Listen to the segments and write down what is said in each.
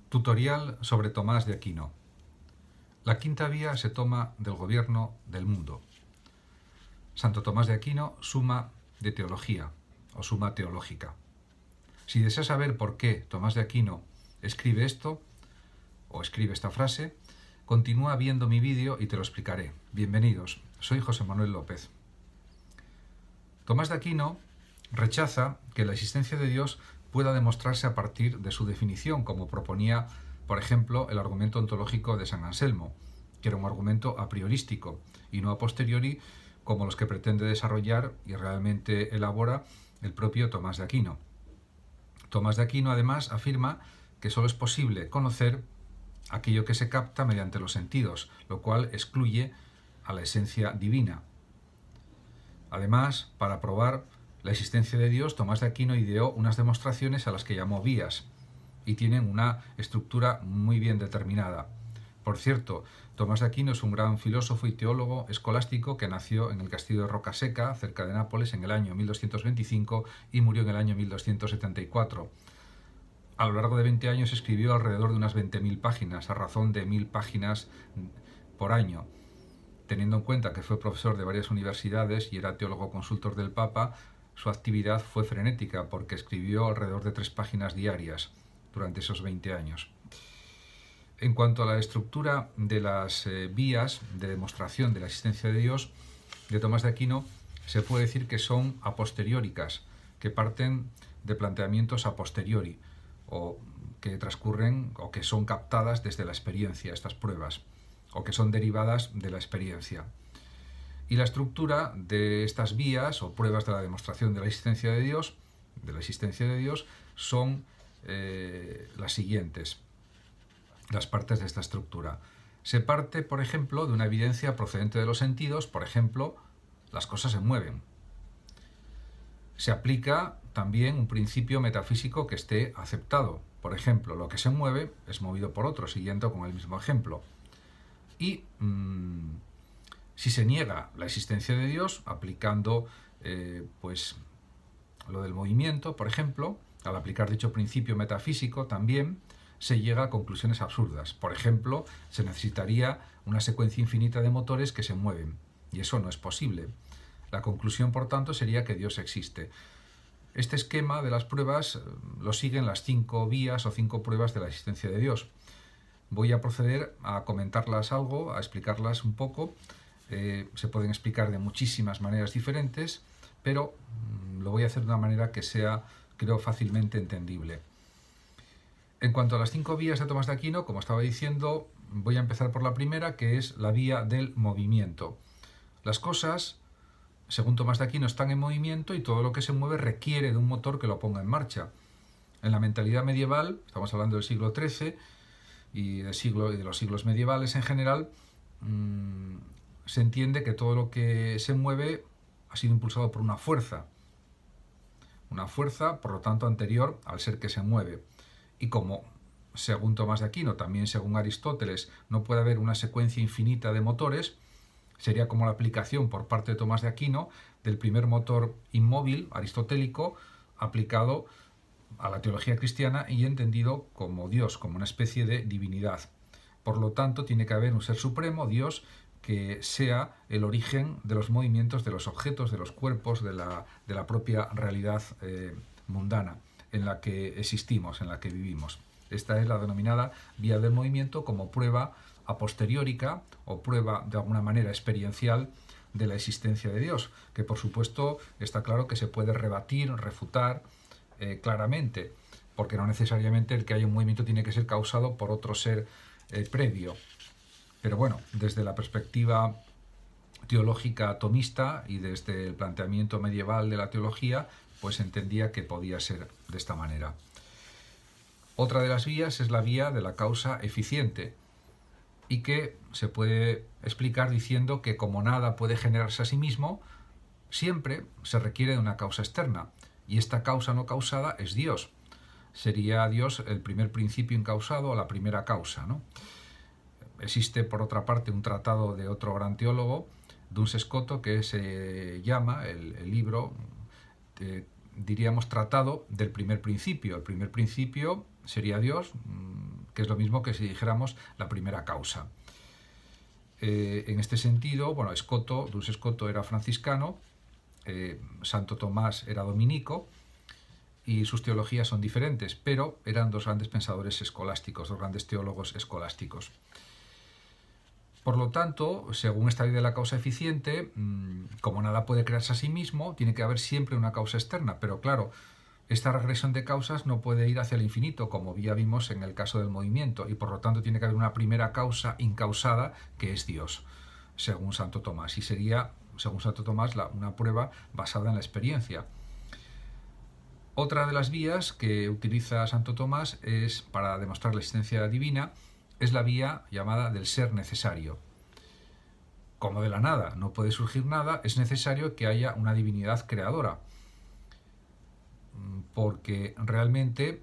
Tutorial sobre Tomás de Aquino. La quinta vía se toma del gobierno del mundo. Santo Tomás de Aquino, Suma de Teología o Suma Teológica. Si deseas saber por qué Tomás de Aquino escribe esto o escribe esta frase, continúa viendo mi vídeo y te lo explicaré. Bienvenidos, soy José Manuel López. Tomás de Aquino rechaza que la existencia de Dios pueda demostrarse a partir de su definición, como proponía, por ejemplo, el argumento ontológico de San Anselmo, que era un argumento a priorístico y no a posteriori, como los que pretende desarrollar y realmente elabora el propio Tomás de Aquino. Tomás de Aquino, además, afirma que solo es posible conocer aquello que se capta mediante los sentidos, lo cual excluye a la esencia divina. Además, para probar la existencia de Dios, Tomás de Aquino ideó unas demostraciones a las que llamó vías, y tienen una estructura muy bien determinada. Por cierto, Tomás de Aquino es un gran filósofo y teólogo escolástico que nació en el castillo de Rocaseca, cerca de Nápoles, en el año 1225 y murió en el año 1274. A lo largo de 20 años escribió alrededor de unas 20.000 páginas, a razón de 1.000 páginas por año. Teniendo en cuenta que fue profesor de varias universidades y era teólogo consultor del Papa, su actividad fue frenética porque escribió alrededor de 3 páginas diarias durante esos 20 años. En cuanto a la estructura de las vías de demostración de la existencia de Dios de Tomás de Aquino, se puede decir que son aposterióricas, que parten de planteamientos a posteriori, o que transcurren o que son captadas desde la experiencia, estas pruebas, o que son derivadas de la experiencia. Y la estructura de estas vías o pruebas de la demostración de la existencia de Dios, son las siguientes, las partes de esta estructura. Se parte, por ejemplo, de una evidencia procedente de los sentidos, por ejemplo, las cosas se mueven. Se aplica también un principio metafísico que esté aceptado. Por ejemplo, lo que se mueve es movido por otro, siguiendo con el mismo ejemplo. Y si se niega la existencia de Dios, aplicando pues lo del movimiento, por ejemplo, al aplicar dicho principio metafísico también se llega a conclusiones absurdas. Por ejemplo, se necesitaría una secuencia infinita de motores que se mueven, y eso no es posible. La conclusión, por tanto, sería que Dios existe. Este esquema de las pruebas lo siguen las 5 vías o 5 pruebas de la existencia de Dios. Voy a proceder a comentarlas algo, a explicarlas un poco. Se pueden explicar de muchísimas maneras diferentes, pero lo voy a hacer de una manera que sea, creo, fácilmente entendible. En cuanto a las 5 vías de Tomás de Aquino, como estaba diciendo, voy a empezar por la primera, que es la vía del movimiento. Las cosas, según Tomás de Aquino, están en movimiento y todo lo que se mueve requiere de un motor que lo ponga en marcha. En la mentalidad medieval, estamos hablando del siglo XIII y de los siglos medievales en general, se entiende que todo lo que se mueve ha sido impulsado por una fuerza, por lo tanto anterior al ser que se mueve. Y como, según Tomás de Aquino, también según Aristóteles, no puede haber una secuencia infinita de motores, sería como la aplicación por parte de Tomás de Aquino del primer motor inmóvil aristotélico aplicado a la teología cristiana y entendido como Dios, como una especie de divinidad. Por lo tanto, tiene que haber un ser supremo, Dios, que sea el origen de los movimientos de los objetos, de los cuerpos, de la propia realidad mundana en la que existimos, en la que vivimos. Esta es la denominada vía del movimiento como prueba a posteriórica o prueba de alguna manera experiencial de la existencia de Dios, que por supuesto está claro que se puede rebatir, refutar claramente, porque no necesariamente el que haya un movimiento tiene que ser causado por otro ser previo. Pero bueno, desde la perspectiva teológica tomista y desde el planteamiento medieval de la teología, pues entendía que podía ser de esta manera. Otra de las vías es la vía de la causa eficiente, y que se puede explicar diciendo que como nada puede generarse a sí mismo, siempre se requiere de una causa externa, y esta causa no causada es Dios. Sería Dios el primer principio incausado o la primera causa, ¿no? Existe, por otra parte, un tratado de otro gran teólogo, Duns Scoto, que se llama, el libro, diríamos, tratado del primer principio. El primer principio sería Dios, que es lo mismo que si dijéramos la primera causa. En este sentido, bueno, Duns Scoto era franciscano, Santo Tomás era dominico, y sus teologías son diferentes, pero eran dos grandes pensadores escolásticos, dos grandes teólogos escolásticos. Por lo tanto, según esta ley de la causa eficiente, como nada puede crearse a sí mismo, tiene que haber siempre una causa externa, pero claro, esta regresión de causas no puede ir hacia el infinito, como ya vimos en el caso del movimiento, y por lo tanto tiene que haber una primera causa incausada, que es Dios, según Santo Tomás, y sería, según Santo Tomás, una prueba basada en la experiencia. Otra de las vías que utiliza Santo Tomás es para demostrar la existencia divina, es la vía llamada del ser necesario. Como de la nada no puede surgir nada, es necesario que haya una divinidad creadora, porque realmente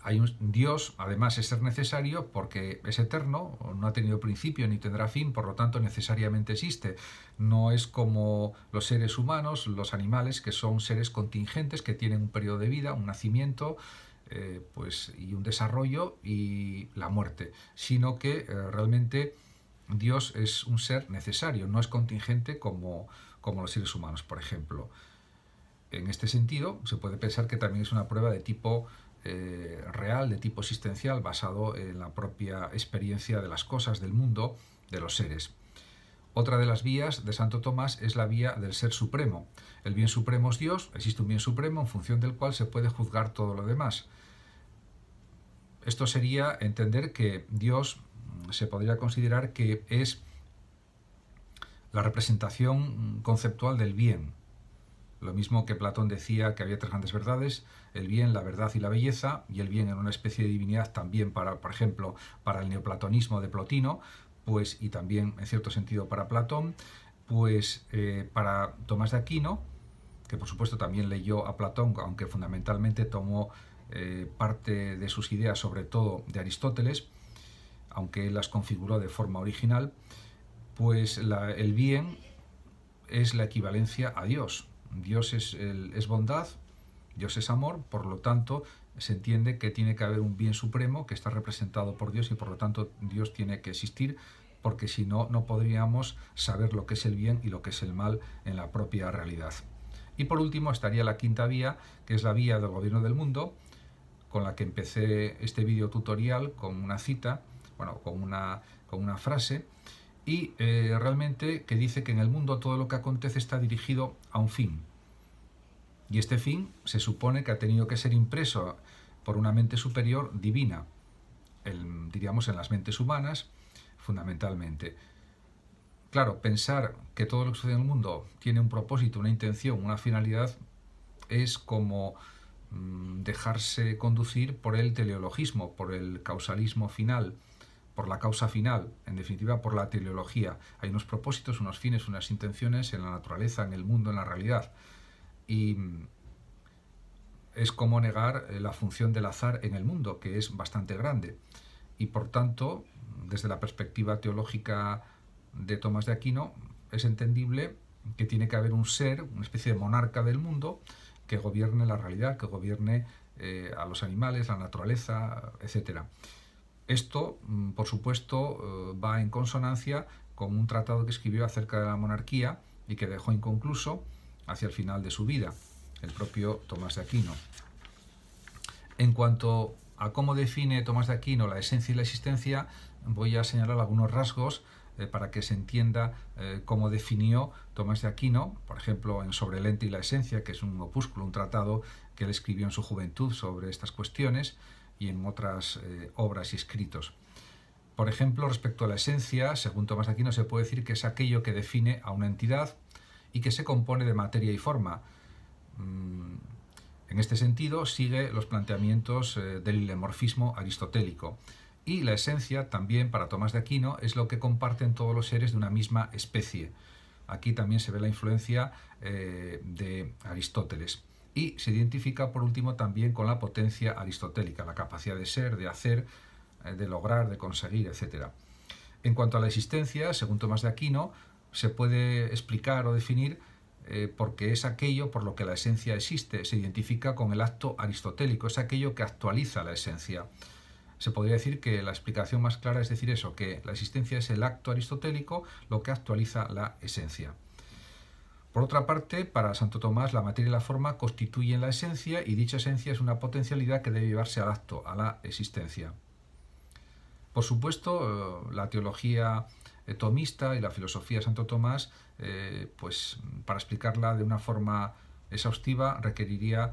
hay Dios, además, es ser necesario porque es eterno, no ha tenido principio ni tendrá fin, por lo tanto necesariamente existe. No es como los seres humanos, los animales, que son seres contingentes, que tienen un periodo de vida, un nacimiento, y un desarrollo y la muerte, sino que realmente Dios es un ser necesario, no es contingente como los seres humanos, por ejemplo. En este sentido, se puede pensar que también es una prueba de tipo real, de tipo existencial, basado en la propia experiencia de las cosas, del mundo, de los seres. Otra de las vías de Santo Tomás es la vía del ser supremo. El bien supremo es Dios, existe un bien supremo en función del cual se puede juzgar todo lo demás. Esto sería entender que Dios se podría considerar que es la representación conceptual del bien. Lo mismo que Platón decía que había tres grandes verdades, el bien, la verdad y la belleza, y el bien en una especie de divinidad también por ejemplo, para el neoplatonismo de Plotino, y también en cierto sentido para Platón, para Tomás de Aquino, que por supuesto también leyó a Platón, aunque fundamentalmente tomó parte de sus ideas sobre todo de Aristóteles, aunque él las configuró de forma original, el bien es la equivalencia a Dios. Dios es bondad, Dios es amor, por lo tanto se entiende que tiene que haber un bien supremo que está representado por Dios y por lo tanto Dios tiene que existir, porque si no, no podríamos saber lo que es el bien y lo que es el mal en la propia realidad. Y por último estaría la quinta vía, que es la vía del gobierno del mundo, con la que empecé este vídeo tutorial con una cita, con una frase, y realmente que dice que en el mundo todo lo que acontece está dirigido a un fin. Y este fin se supone que ha tenido que ser impreso por una mente superior divina, diríamos en las mentes humanas, fundamentalmente. Claro, pensar que todo lo que sucede en el mundo tiene un propósito, una intención, una finalidad, es como dejarse conducir por el teleologismo, por el causalismo final, por la causa final, en definitiva por la teleología. Hay unos propósitos, unos fines, unas intenciones en la naturaleza, en el mundo, en la realidad. Y es como negar la función del azar en el mundo, que es bastante grande. Y por tanto, desde la perspectiva teológica de Tomás de Aquino, es entendible que tiene que haber un ser, una especie de monarca del mundo, que gobierne la realidad, que gobierne a los animales, la naturaleza, etc. Esto, por supuesto, va en consonancia con un tratado que escribió acerca de la monarquía y que dejó inconcluso hacia el final de su vida, el propio Tomás de Aquino. En cuanto a cómo define Tomás de Aquino la esencia y la existencia, voy a señalar algunos rasgos para que se entienda cómo definió Tomás de Aquino, por ejemplo, en Sobre el ente y la esencia, que es un opúsculo, un tratado que él escribió en su juventud sobre estas cuestiones, y en otras obras y escritos. Por ejemplo, respecto a la esencia, según Tomás de Aquino, se puede decir que es aquello que define a una entidad y que se compone de materia y forma. En este sentido, sigue los planteamientos del hilemorfismo aristotélico. Y la esencia, también para Tomás de Aquino, es lo que comparten todos los seres de una misma especie. Aquí también se ve la influencia de Aristóteles. Y se identifica, por último, también con la potencia aristotélica, la capacidad de ser, de hacer, de lograr, de conseguir, etc. En cuanto a la existencia, según Tomás de Aquino, se puede explicar o definir porque es aquello por lo que la esencia existe, se identifica con el acto aristotélico, es aquello que actualiza la esencia. se podría decir que la explicación más clara es decir eso, que la existencia es el acto aristotélico lo que actualiza la esencia. Por otra parte, para Santo Tomás, la materia y la forma constituyen la esencia y dicha esencia es una potencialidad que debe llevarse al acto, a la existencia. Por supuesto, la teología tomista y la filosofía de Santo Tomás, pues para explicarla de una forma exhaustiva requeriría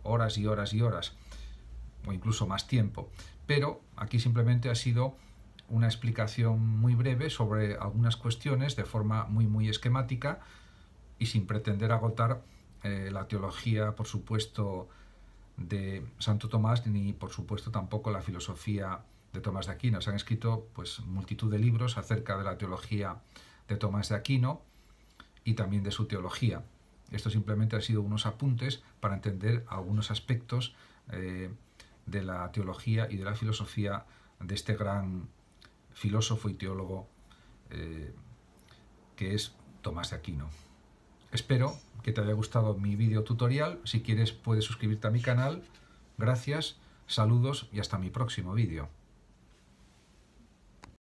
horas y horas y horas, o incluso más tiempo. Pero aquí simplemente ha sido una explicación muy breve sobre algunas cuestiones de forma muy esquemática y sin pretender agotar la teología, por supuesto, de Santo Tomás, ni por supuesto tampoco la filosofía de Tomás de Aquino. Se han escrito pues multitud de libros acerca de la teología de Tomás de Aquino y también de su teología. Esto simplemente han sido unos apuntes para entender algunos aspectos de la teología y de la filosofía de este gran filósofo y teólogo que es Tomás de Aquino. Espero que te haya gustado mi vídeo tutorial. Si quieres puedes suscribirte a mi canal. Gracias, saludos y hasta mi próximo vídeo.